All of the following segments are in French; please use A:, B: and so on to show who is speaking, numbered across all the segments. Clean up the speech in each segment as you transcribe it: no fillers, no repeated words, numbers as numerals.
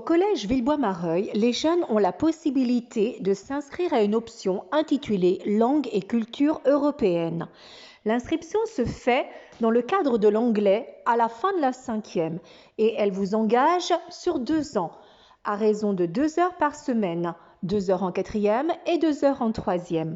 A: collège Villebois-Mareuil, les jeunes ont la possibilité de s'inscrire à une option intitulée Langue et culture européenne. L'inscription se fait dans le cadre de l'anglais à la fin de la 5e et elle vous engage sur 2 ans, à raison de 2 heures par semaine, 2 heures en 4e et 2 heures en 3e.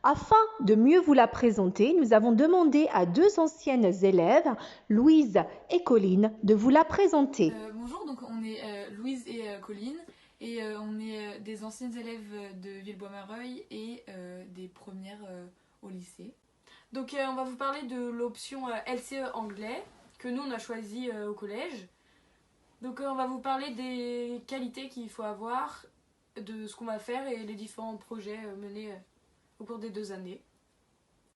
A: Afin de mieux vous la présenter, nous avons demandé à 2 anciennes élèves, Louise et Colline, de vous la présenter.
B: Bonjour, donc on est Louise et Colline et on est des anciennes élèves de Villebois-Mareuil et des premières au lycée. Donc on va vous parler de l'option LCE anglais que nous on a choisi au collège. Donc on va vous parler des qualités qu'il faut avoir, de ce qu'on va faire et les différents projets menés au cours des 2 années.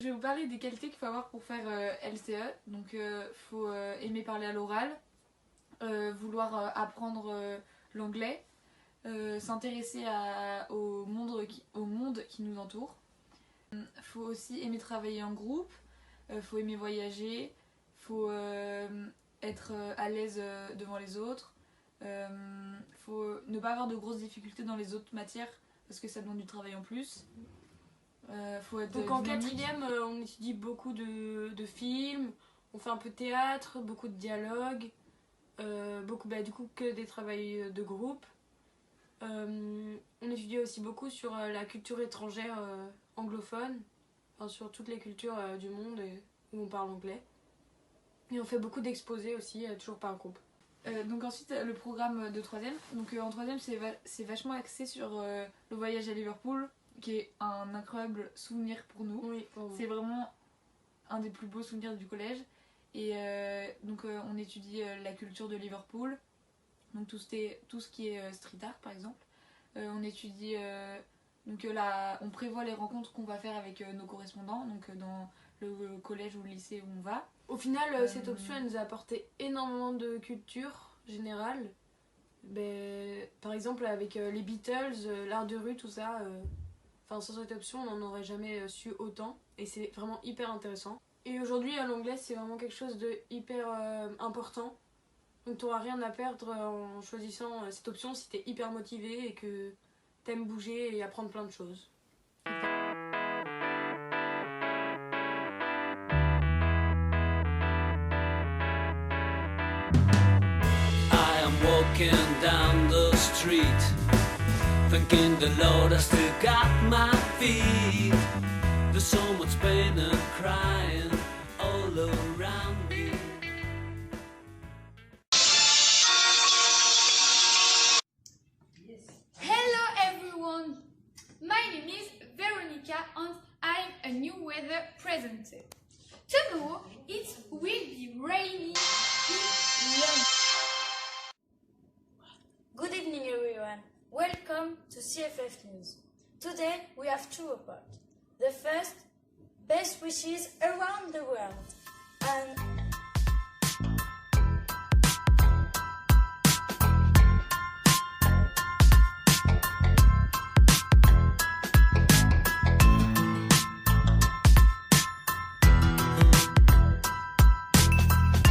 B: Je vais vous parler des qualités qu'il faut avoir pour faire LCE. Donc faut aimer parler à l'oral, vouloir apprendre l'anglais, s'intéresser au monde qui nous entoure. Faut aussi aimer travailler en groupe, faut aimer voyager, faut être à l'aise devant les autres, faut ne pas avoir de grosses difficultés dans les autres matières parce que ça demande du travail en plus. Faut être donc en 4e, on étudie beaucoup de films, on fait un peu de théâtre, beaucoup de dialogues, beaucoup du coup que des travails de groupe. On étudie aussi beaucoup sur la culture étrangère anglophone, enfin, sur toutes les cultures du monde où on parle anglais. Et on fait beaucoup d'exposés aussi, toujours par groupe. Donc ensuite le programme de 3e. Donc en 3e c'est vachement axé sur le voyage à Liverpool, qui est un incroyable souvenir pour nous. Oui, c'est vraiment un des plus beaux souvenirs du collège. Et donc on étudie la culture de Liverpool, donc tout ce qui est street art par exemple. On étudie, on prévoit les rencontres qu'on va faire avec nos correspondants, donc dans le collège ou le lycée où on va. Au final, cette option elle nous a apporté énormément de culture générale. Par exemple avec les Beatles, l'art de rue, tout ça. Sans cette option, on n'en aurait jamais su autant et c'est vraiment hyper intéressant. Et aujourd'hui, l'anglais, c'est vraiment quelque chose de hyper important. Donc tu n'auras rien à perdre en choisissant cette option si tu es hyper motivé et que tu aimes bouger et apprendre plein de choses.
C: I am walking down the street, thanking the Lord I still got my feet. There's so much pain and crying all around me.
D: Hello everyone! My name is Veronica and I'm a new weather presenter. Tomorrow it will be rainy in London.
E: Good evening everyone. Welcome to CFF News. Today we have 2 reports. The first, best wishes around the world, and